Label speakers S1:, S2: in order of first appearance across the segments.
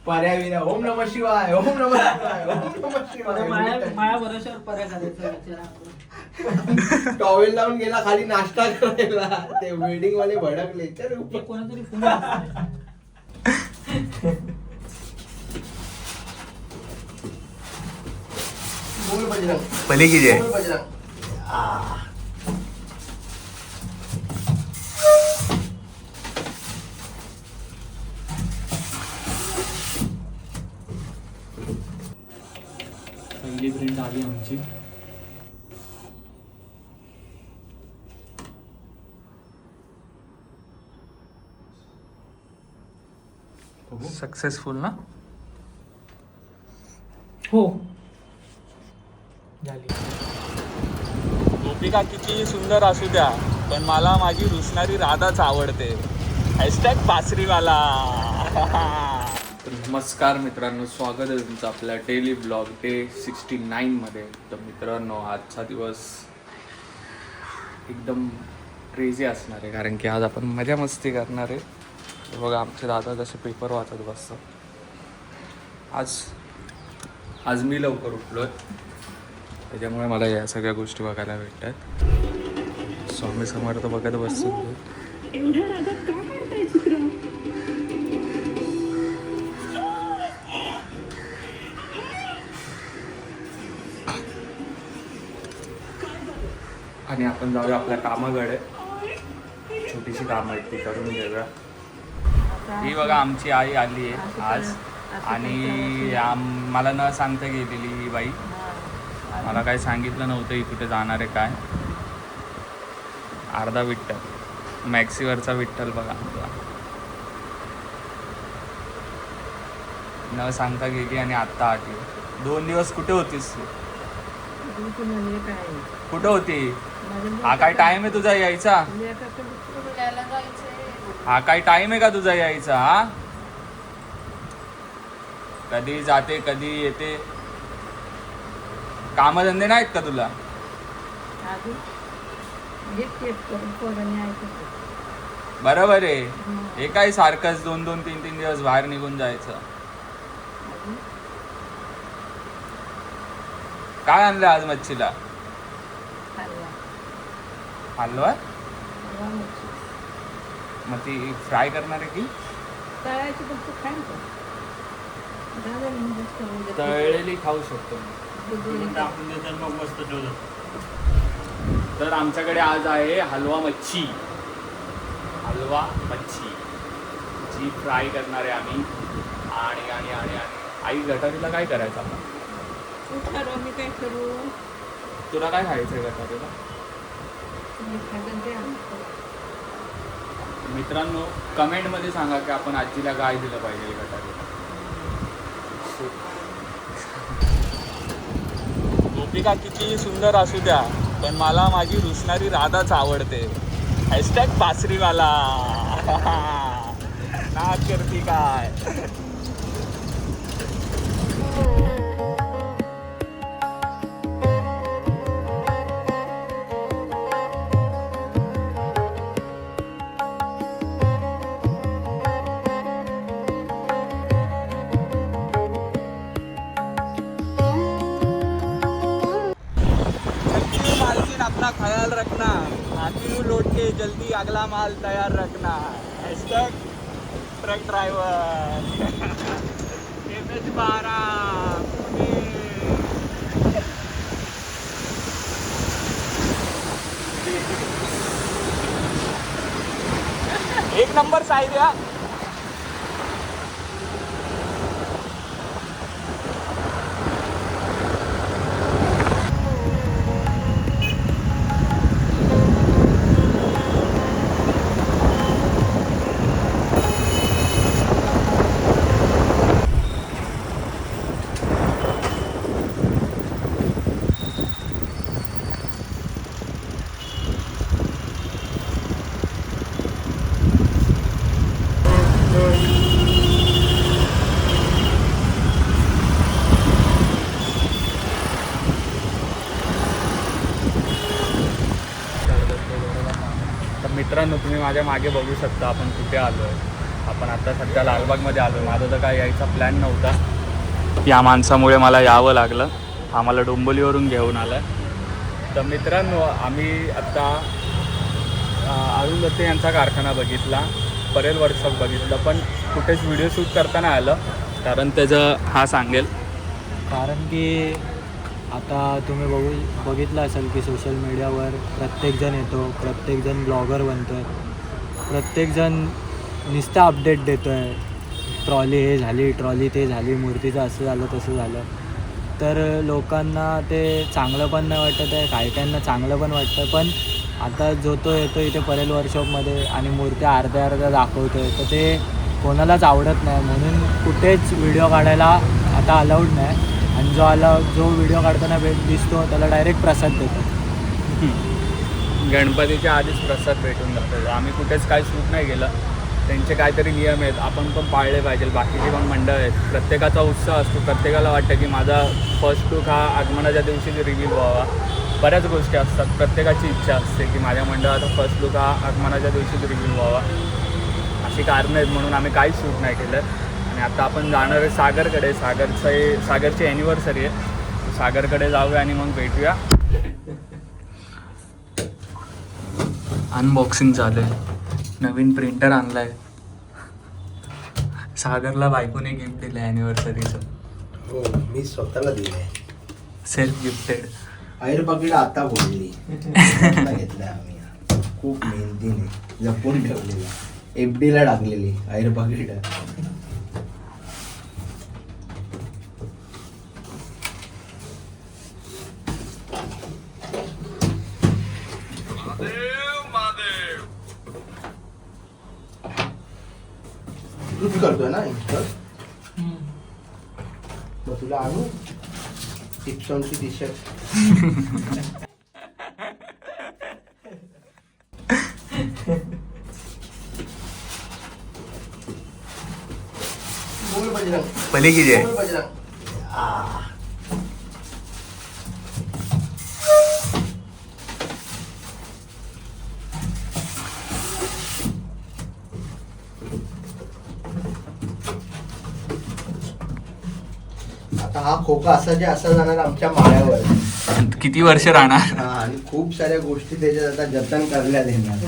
S1: पर्याय ओम नमः शिवाय, ओम नमः शिवाय, ओम नमः शिवाय.
S2: माया भरोशावर पर्याय करायचा विचार.
S1: टॉवेल लावून गेला खाली नाश्ता करायला. ते वेडिंग वाले भडकले. चल
S2: ते कोणीतरी पुन्हा
S1: बोल बजरंग.
S3: भले की जय.
S1: बोल बजरंग.
S2: पहिली प्रिंट आली आमची.
S3: सक्सेसफुल ना.
S2: हो झाली.
S3: गोपिका किती सुंदर असू द्या पण मला माझी रुसणारी राधाच आवडते. हॅशटॅग बासरीवाला. नमस्कार मित्रांनो, स्वागत आहे तुमचं आपल्या डेली ब्लॉग डे 69 मध्ये. तर मित्रांनो, आजचा दिवस एकदम क्रेझी असणार आहे कारण की आज आपण मजा मस्ती करणार आहे. तर बघा आमचे दादा कसे पेपर वाचत बसतात. आज मी लवकर उठलो त्याच्यामुळे मला या सगळ्या गोष्टी बघायला भेटतात. स्वामी समर्थ बघत बसतो.
S4: एवढ्या रागात का काढताय चित्र?
S3: आणि आपण जाऊया आपल्या कामाकडे. छोटीशी कामं आहेत ती करून घेऊया. ही बघा आमची आई आली आहे आज आणि मला न सांगता गेलेली ही बाई. मला काही सांगितलं नव्हतं ही कुठे जाणार आहे काय. अर्धा विठ्ठल, मॅक्सीवरचा विठ्ठल बघा. न सांगता गेली आणि आत्ता आली. 2 दिवस कुठे होतीस तू? कुठं होती? हा काय टाइम आहे तुझा यायचा? हा काय टाइम आहे का तुझा यायचा? हा कधी जाते कधी येते. कामधंदे नाहीत का तुला? बरोबर आहे. हे काय सारखंच 2-2, 3-3 दिवस बाहेर निघून जायचं. काय आणलं आज मच्छीला? हलवा. मग ती फ्राय करणार आहे की तळलेली खाऊ शकतो? तर आमच्याकडे आज आहे हलवा मच्छी. हलवा मच्छी जी फ्राय करणार आहे आम्ही. आणि आणि आणि आई गटारीला काय करायचं आपण?
S4: मी काय करू?
S3: तुला काय खायचं आहे गटारीला? मित्रांनो, कमेंटमध्ये सांगा की आपण आजीला काय दिलं पाहिजे गटारीला. गोपिका किती सुंदर असू द्या पण मला माझी रुसणारी राधाच आवडते. हॅशटॅग बासरीवाला. नाच करती काय. अपना ख्याल रखना. आती लौट के जल्दी अगला माल तैयार रखना. Hashtag truck driver. MS12 एक नंबर साईज या. मित्रांनो, तुम्ही माझ्या मागे बघू शकता आपण कुठे आलो आहे. आपण आता सध्या लालबागमध्ये आलो. माझा तर काय यायचा प्लॅन नव्हता. या माणसामुळे मला यावं लागलं. आम्हाला डोंबिवलीवरून घेऊन आलं. तर मित्रांनो, आम्ही आत्ता अरुण दत्ते यांचा कारखाना बघितला, परेल वर्कशॉप बघितलं, पण कुठेच व्हिडिओ शूट करता नाही आलं. कारण त्याचं हा सांगेल.
S5: कारण की आता तुम्ही बघितलं असेल की सोशल मीडियावर प्रत्येकजण येतो, प्रत्येकजण ब्लॉगर बनतो आहे, प्रत्येकजण नुसतं अपडेट देतो आहे. ट्रॉली हे झाली, ट्रॉली ते झाली, मूर्तीचं असं झालं तसं झालं. तर लोकांना ते चांगलं पण नाही वाटत आहे, काही काहींना चांगलं पण वाटतं. पण आता जो तो येतो इथे परेल वर्कशॉपमध्ये आणि मूर्त्या अर्ध्या दाखवतो आहे, तर ते कोणालाच आवडत नाही. म्हणून कुठेच व्हिडिओ काढायला आता अलाउड नाही. आणि जो व्हिडिओ काढताना दिसतो त्याला डायरेक्ट प्रसाद देतो.
S3: गणपतीच्या आधीच प्रसाद भेटून जातो. आम्ही कुठेच काही शूट नाही केलं. त्यांचे काहीतरी नियम आहेत, आपण पण पाळले पाहिजे. बाकीचे पण मंडळ आहेत, प्रत्येकाचा उत्साह असतो. प्रत्येकाला वाटतं की माझा फर्स्ट लुक हा आगमनाच्या दिवशीच रिव्हील व्हावा. बऱ्याच गोष्टी असतात, प्रत्येकाची इच्छा असते की माझ्या मंडळाचा फर्स्ट लुक हा आगमनाच्या दिवशीच रिव्हील व्हावा. अशी कारणं आहेत म्हणून आम्ही काहीच शूट नाही केलं. आणि आता आपण जाणार आहे सागरकडे. सागरची ॲनिव्हर्सरी आहे. सागरकडे जाऊया आणि मग भेटूया. अनबॉक्सिंग झालं आहे. नवीन प्रिंटर आणला आहे. सागरला बायकोने गिफ्ट दिलं आहे ॲनिव्हर्सरीचं.
S1: हो, मी स्वतःला दिलंय.
S3: Self gifted.
S1: आयर पाकिट आता बोलली घेतलंय आम्ही. खूप मेहनतीने जपून ठेवलेला. FD ला टाकलेली आयर पाकिट. तूच करतोय ना इन्स्टॉल? मग तुला आणू टिप्सॉनची टी शर्ट. बोल बजरंग.
S3: भले की जय.
S1: बोल बजरंग. आता हा खोका असा जाणार आमच्या माळ्यावर.
S3: किती वर्ष राहणार?
S1: हा, आणि खूप साऱ्या गोष्टी त्याच्यात आता जतन करण्यात येणार.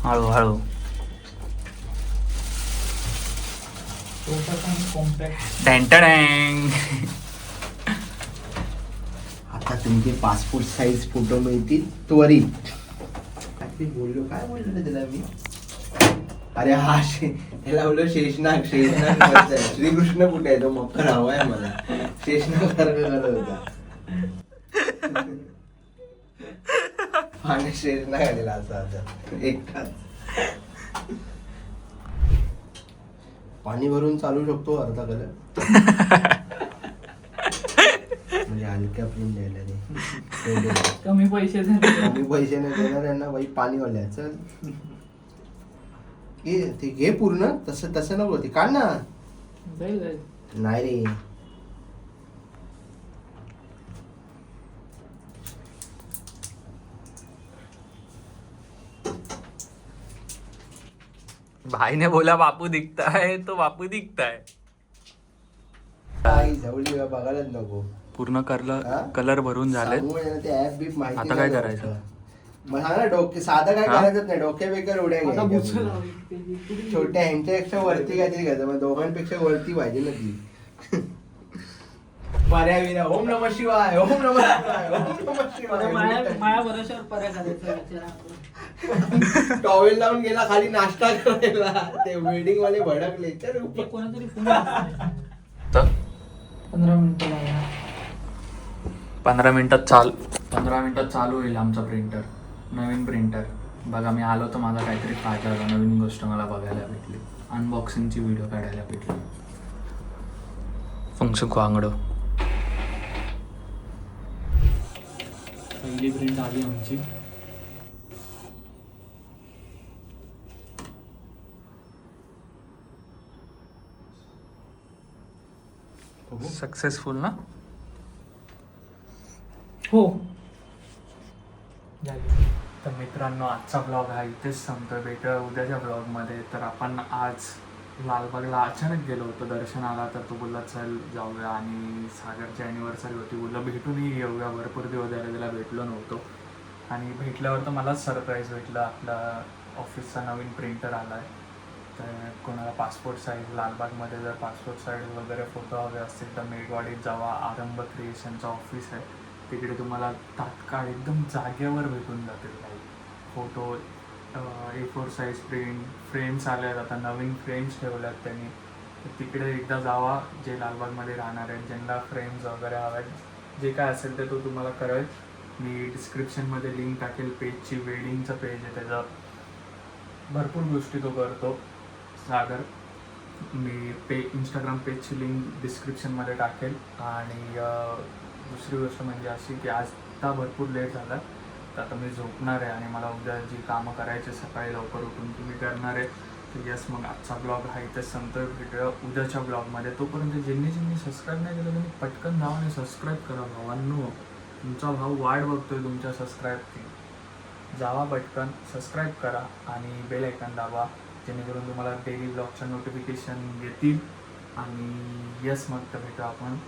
S3: हळूहळू.
S1: आता तुमचे पासपोर्ट साईज फोटो मिळतील त्वरित. काय बोललो रे त्याला मी? अरे हा त्याला बोललो शेषनाग. श्रीकृष्ण कुठे आहे? तो मकर हवाय मला. शेषनाग सारखं करत होता. आणि शेषनाग आलेला असा एकटाच. पाणी भरून चालू शकतो अर्धा कलर. म्हणजे हलक्या प्रिंट द्यायला रे.
S2: कमी पैसे
S1: कमी पैसे नाही देणार यांना बाई. पाणी वाल्या चल ते घे पूर्ण. तसं नको ते काढ ना. नाही रे.
S3: भाई ने बोला बापू दिखता है तो बापू दिखता है.
S1: काही जवळी बघायलाच नको.
S3: पूर्ण कलर भरून झाले.
S1: ते ऍप बीप माहिती.
S3: आता काय करायचं?
S1: मला डोके साधं काय करायचं नाही. डोक्या बेकार उड्या घ्यायच्या. छोट्या ह्यांच्यापेक्षा वरती काहीतरी घ्यायचं. मग दोघांपेक्षा वरती पाहिजे ना ती. पर्याविना ओम नमः शिवाय, ओम नमः शिवाय, ओम नमः शिवाय.
S2: माया भरोशावर पर्या करायचा विचार आपला.
S1: टॉवेल लावून गेला खाली नाश्ता करायला. ते वेडिंग वाले भडकले.
S2: ते कोणातरी फोन 15 मिनिटं लागणार.
S3: 15 मिनिटात चालू होईल आमचा प्रिंटर. नवीन प्रिंटर बघा. मी आलो तर माझा काहीतरी फायदा झाला. नवीन गोष्ट मला बघायला भेटली. अनबॉक्सिंगची व्हिडिओ काढायला भेटली. फंक्शन वांगडो.
S2: पहिली प्रिंट आली आमची.
S3: सक्सेसफुल ना?
S2: हो.
S3: मित्रांनो, आजचा ब्लॉग हा इथेच संपतोय. भेटूया उद्याच्या ब्लॉगमध्ये. तर आपण आज लालबागला अचानक गेलो होतो दर्शनाला. तर तो बोलला चल जाऊया, आणि सागरची ॲनिव्हर्सरी होती, बोलला भेटूनही येऊया. भरपूर दिवस झाले त्याला भेटलो नव्हतो, आणि भेटल्यावर तर मलाच सरप्राईज भेटलं. आपला ऑफिसचा नवीन प्रिंटर आला आहे. तर कोणाला पासपोर्ट साईज लालबागमध्ये जर पासपोर्ट साईज वगैरे फोटो हवे असतील तर मेघवाडीत जावा. आरंभ क्रिएशनचं ऑफिस आहे, तिकडे तुम्हाला तात्काळ एकदम जागेवर भेटून जातील काही फोटो. A4 साईज फ्रेम्स आल्या आहेत, आता नवीन फ्रेम्स ठेवल्यात त्यांनी. तर तिकडे एकदा जावा, जे लालबागमध्ये राहणार आहेत, ज्यांना फ्रेम्स वगैरे हव्या आहेत, जे काय असेल ते तो तुम्हाला कळेल. मी डिस्क्रिप्शनमध्ये लिंक टाकेल पेजची. वेडिंगचं पेज आहे त्याचं, भरपूर गोष्टी तो करतो सागर. मी इंस्टाग्राम पेजची लिंक डिस्क्रिप्शनमध्ये टाकेल. आणि दुसरी गोष्ट म्हणजे अशी की आजता भरपूर लेट झाला, तर आता मी झोपणार आहे, आणि मला उद्या जी कामं करायची सकाळी लवकर उठून तुम्ही करणार आहे. तर यस, मग आजचा ब्लॉग हा इथेच संपतोय. भेटूया उद्याच्या ब्लॉगमध्ये. तोपर्यंत ज्यांनी सबस्क्राईब नाही केलं त्यांनी पटकन जावा आणि सबस्क्राईब करा भावांनो. तुमचा भाऊ वाट बघतोय तुमच्या सबस्क्राईबची. जावा पटकन, सबस्क्राईब करा आणि बेल आयकॉन दाबा, जेणेकरून तुम्हाला डेली ब्लॉगचं नोटिफिकेशन येतील. आणि यस, मग तर भेटू आपण.